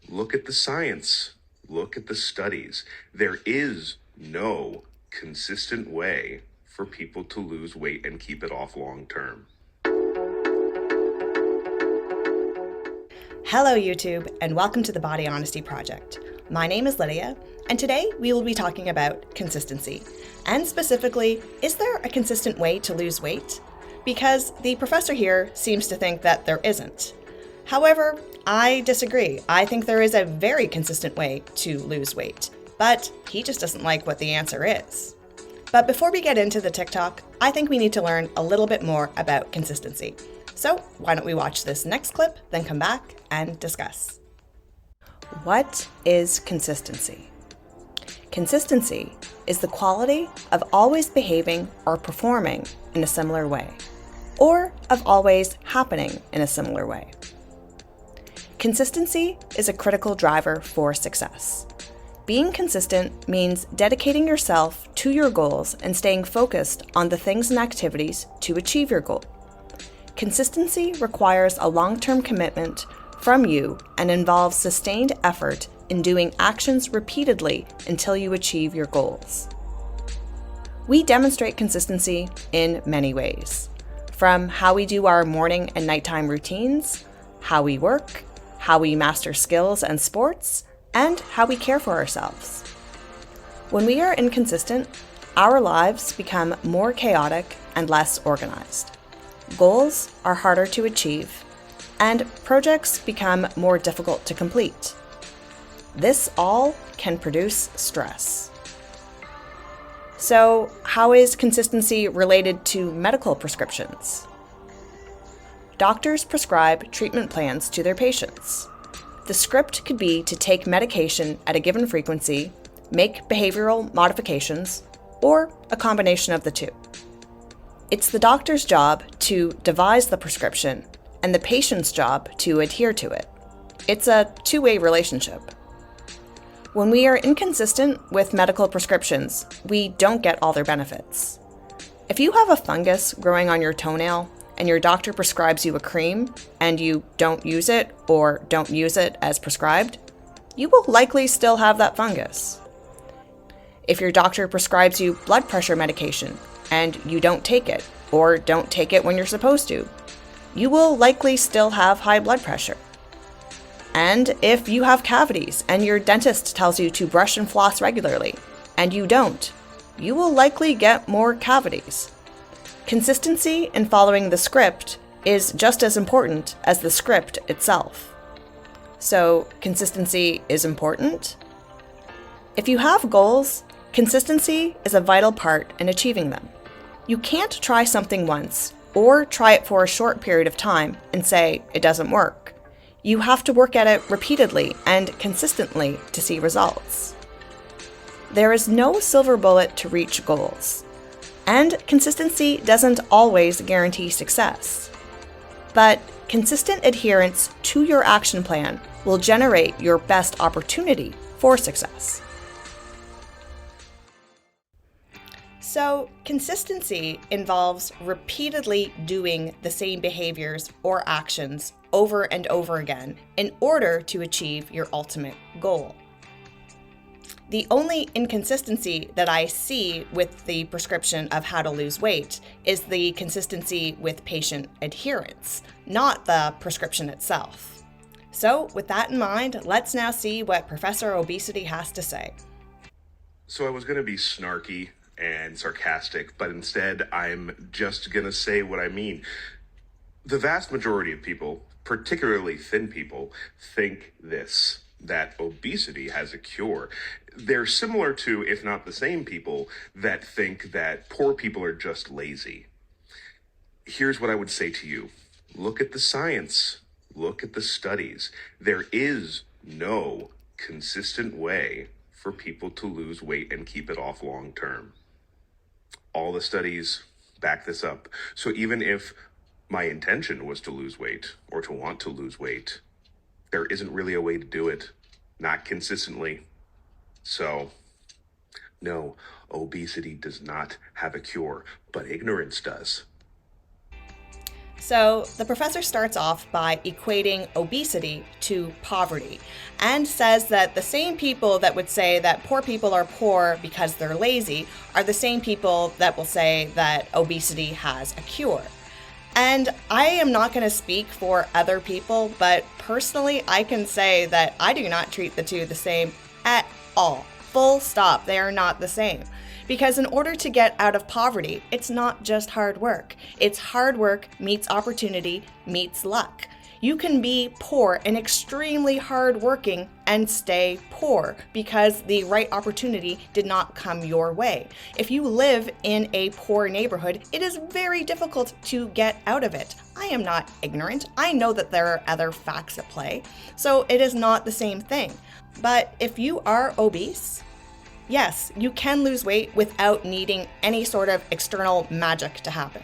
Look at the science. Look at the studies. There is no consistent way for people to lose weight and keep it off long term. Hello, YouTube, and welcome to the Body Honesty Project. My name is Lydia, and today we will be talking about consistency. And specifically, is there a consistent way to lose weight? Because the professor here seems to think that there isn't. However, I disagree. I think there is a very consistent way to lose weight, but he just doesn't like what the answer is. But before we get into the TikTok, I think we need to learn a little bit more about consistency. So why don't we watch this next clip, then come back and discuss. What is consistency? Consistency is the quality of always behaving or performing in a similar way, or of always happening in a similar way. Consistency is a critical driver for success. Being consistent means dedicating yourself to your goals and staying focused on the things and activities to achieve your goal. Consistency requires a long-term commitment from you and involves sustained effort in doing actions repeatedly until you achieve your goals. We demonstrate consistency in many ways, from how we do our morning and nighttime routines, how we work, how we master skills and sports, and how we care for ourselves. When we are inconsistent, our lives become more chaotic and less organized. Goals are harder to achieve, and projects become more difficult to complete. This all can produce stress. So, how is consistency related to medical prescriptions? Doctors prescribe treatment plans to their patients. The script could be to take medication at a given frequency, make behavioral modifications, or a combination of the two. It's the doctor's job to devise the prescription and the patient's job to adhere to it. It's a two-way relationship. When we are inconsistent with medical prescriptions, we don't get all their benefits. If you have a fungus growing on your toenail and your doctor prescribes you a cream and you don't use it or don't use it as prescribed, you will likely still have that fungus. If your doctor prescribes you blood pressure medication and you don't take it or don't take it when you're supposed to, you will likely still have high blood pressure. And if you have cavities and your dentist tells you to brush and floss regularly and you don't, you will likely get more cavities. Consistency in following the script is just as important as the script itself. So, consistency is important? If you have goals, consistency is a vital part in achieving them. You can't try something once or try it for a short period of time and say it doesn't work. You have to work at it repeatedly and consistently to see results. There is no silver bullet to reach goals. And consistency doesn't always guarantee success. But consistent adherence to your action plan will generate your best opportunity for success. So, consistency involves repeatedly doing the same behaviors or actions over and over again in order to achieve your ultimate goal. The only inconsistency that I see with the prescription of how to lose weight is the consistency with patient adherence, not the prescription itself. So, with that in mind, let's now see what Professor Obesity has to say. So I was going to be snarky and sarcastic, but instead I'm just going to say what I mean. The vast majority of people, particularly thin people, think this, that obesity has a cure. They're similar to, if not the same people, that think that poor people are just lazy. Here's what I would say to you. Look at the science. Look at the studies. There is no consistent way for people to lose weight and keep it off long term. All the studies back this up. So even if my intention was to lose weight or to want to lose weight, there isn't really a way to do it, not consistently. So, no, obesity does not have a cure, but ignorance does. So the professor starts off by equating obesity to poverty and says that the same people that would say that poor people are poor because they're lazy are the same people that will say that obesity has a cure. And I am not going to speak for other people, but personally, I can say that I do not treat the two the same at all. Full stop. They are not the same. Because in order to get out of poverty, it's not just hard work. It's hard work meets opportunity meets luck. You can be poor and extremely hardworking and stay poor because the right opportunity did not come your way. If you live in a poor neighborhood, it is very difficult to get out of it. I am not ignorant. I know that there are other facts at play, so it is not the same thing. But if you are obese, yes, you can lose weight without needing any sort of external magic to happen.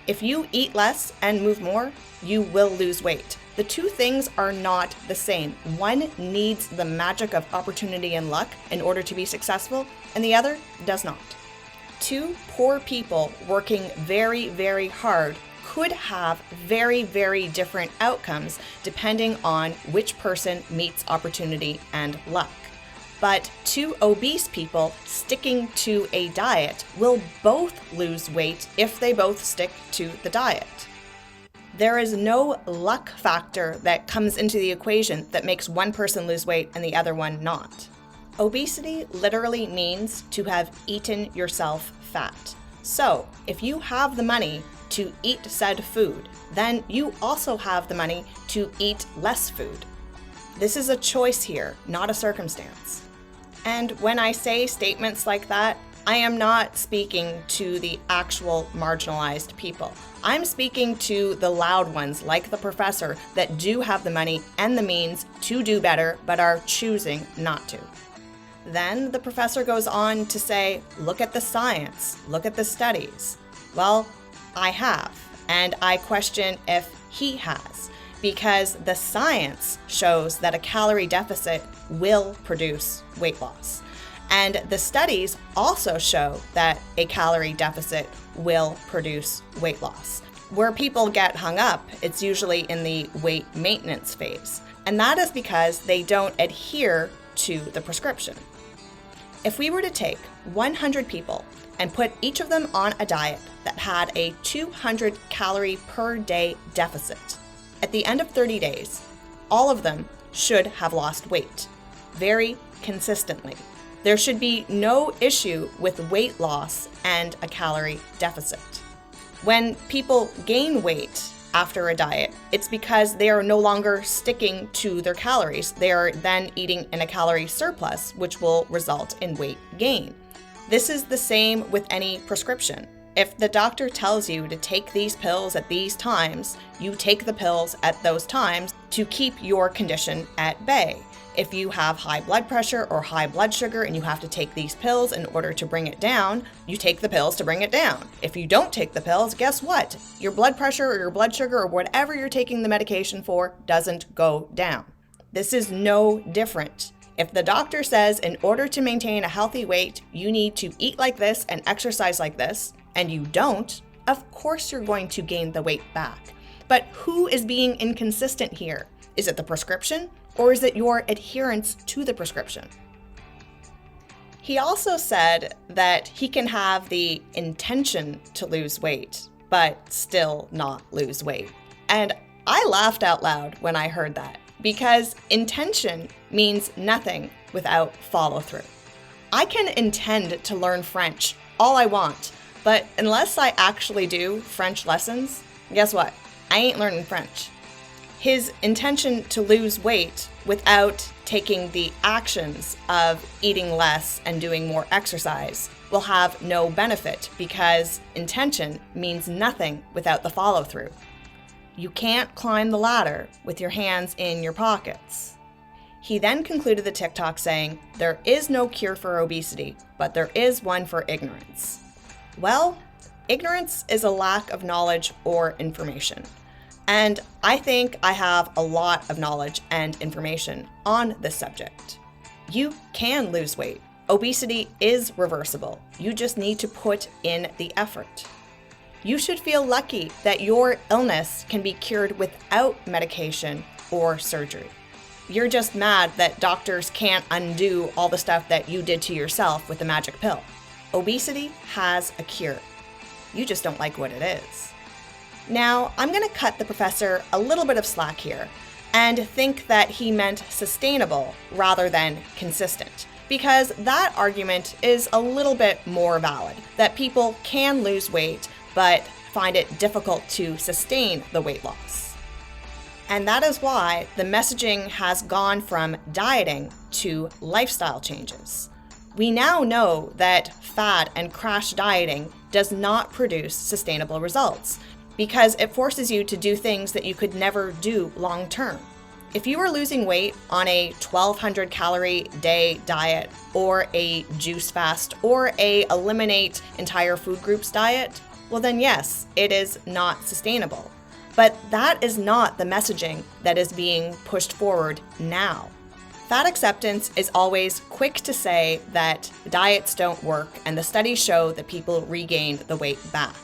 If you eat less and move more, you will lose weight. The two things are not the same. One needs the magic of opportunity and luck in order to be successful, and the other does not. Two poor people working very, very hard could have very, very different outcomes depending on which person meets opportunity and luck. But two obese people sticking to a diet will both lose weight if they both stick to the diet. There is no luck factor that comes into the equation that makes one person lose weight and the other one not. Obesity literally means to have eaten yourself fat. So, if you have the money to eat said food, then you also have the money to eat less food. This is a choice here, not a circumstance. And when I say statements like that, I am not speaking to the actual marginalized people. I'm speaking to the loud ones like the professor that do have the money and the means to do better but are choosing not to. Then the professor goes on to say, look at the science, look at the studies. Well, I have, and I question if he has, because the science shows that a calorie deficit will produce weight loss. And the studies also show that a calorie deficit will produce weight loss. Where people get hung up, it's usually in the weight maintenance phase. And that is because they don't adhere to the prescription. If we were to take 100 people and put each of them on a diet that had a 200 calorie per day deficit, at the end of 30 days, all of them should have lost weight very consistently. There should be no issue with weight loss and a calorie deficit. When people gain weight after a diet, it's because they are no longer sticking to their calories. They are then eating in a calorie surplus, which will result in weight gain. This is the same with any prescription. If the doctor tells you to take these pills at these times, you take the pills at those times to keep your condition at bay. If you have high blood pressure or high blood sugar and you have to take these pills in order to bring it down, you take the pills to bring it down. If you don't take the pills, guess what? Your blood pressure or your blood sugar or whatever you're taking the medication for doesn't go down. This is no different. If the doctor says in order to maintain a healthy weight, you need to eat like this and exercise like this, and you don't, of course you're going to gain the weight back. But who is being inconsistent here? Is it the prescription? Or is it your adherence to the prescription? He also said that he can have the intention to lose weight, but still not lose weight. And I laughed out loud when I heard that, because intention means nothing without follow through. I can intend to learn French all I want, but unless I actually do French lessons, guess what? I ain't learning French. His intention to lose weight without taking the actions of eating less and doing more exercise will have no benefit because intention means nothing without the follow through. You can't climb the ladder with your hands in your pockets. He then concluded the TikTok saying, "There is no cure for obesity, but there is one for ignorance." Well, ignorance is a lack of knowledge or information. And I think I have a lot of knowledge and information on this subject. You can lose weight. Obesity is reversible. You just need to put in the effort. You should feel lucky that your illness can be cured without medication or surgery. You're just mad that doctors can't undo all the stuff that you did to yourself with the magic pill. Obesity has a cure. You just don't like what it is. Now, I'm going to cut the professor a little bit of slack here and think that he meant sustainable rather than consistent, because that argument is a little bit more valid, that people can lose weight but find it difficult to sustain the weight loss. And that is why the messaging has gone from dieting to lifestyle changes. We now know that fad and crash dieting does not produce sustainable results because it forces you to do things that you could never do long term. If you are losing weight on a 1,200 calorie day diet or a juice fast or a eliminate entire food groups diet, well then yes, it is not sustainable. But that is not the messaging that is being pushed forward now. Fat acceptance is always quick to say that diets don't work and the studies show that people regain the weight back.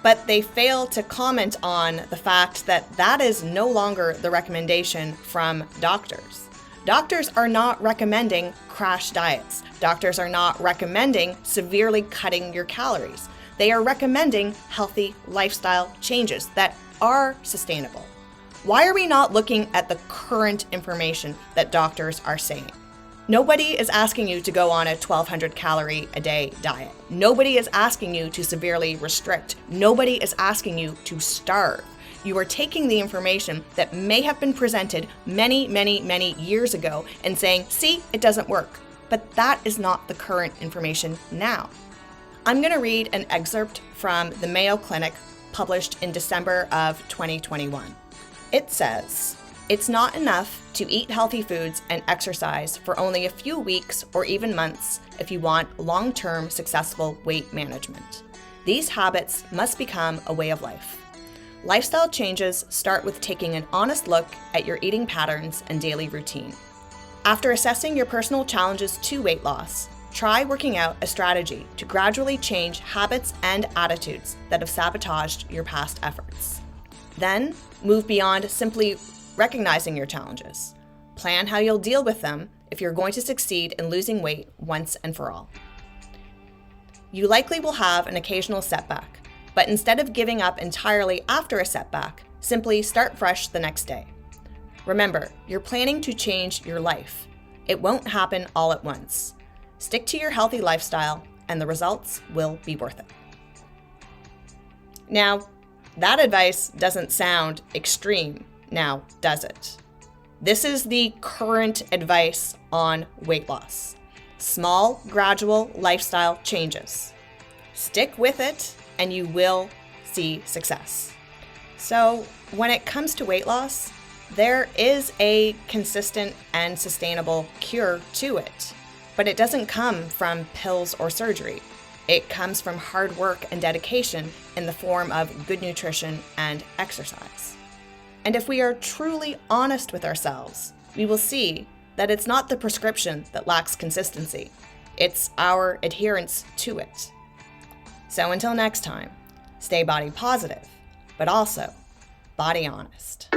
But they fail to comment on the fact that that is no longer the recommendation from doctors. Doctors are not recommending crash diets. Doctors are not recommending severely cutting your calories. They are recommending healthy lifestyle changes that are sustainable. Why are we not looking at the current information that doctors are saying? Nobody is asking you to go on a 1,200 calorie a day diet. Nobody is asking you to severely restrict. Nobody is asking you to starve. You are taking the information that may have been presented many, many, many years ago and saying, see, it doesn't work. But that is not the current information now. I'm going to read an excerpt from the Mayo Clinic published in December of 2021. It says, "It's not enough to eat healthy foods and exercise for only a few weeks or even months if you want long-term successful weight management. These habits must become a way of life. Lifestyle changes start with taking an honest look at your eating patterns and daily routine. After assessing your personal challenges to weight loss, try working out a strategy to gradually change habits and attitudes that have sabotaged your past efforts. Then, move beyond simply recognizing your challenges. Plan how you'll deal with them if you're going to succeed in losing weight once and for all. You likely will have an occasional setback, but instead of giving up entirely after a setback, simply start fresh the next day. Remember, you're planning to change your life. It won't happen all at once. Stick to your healthy lifestyle, and the results will be worth it." Now, that advice doesn't sound extreme, now does it? This is the current advice on weight loss. Small, gradual lifestyle changes. Stick with it, and you will see success. So, when it comes to weight loss, there is a consistent and sustainable cure to it. But it doesn't come from pills or surgery. It comes from hard work and dedication in the form of good nutrition and exercise. And if we are truly honest with ourselves, we will see that it's not the prescription that lacks consistency. It's our adherence to it. So until next time, stay body positive, but also body honest.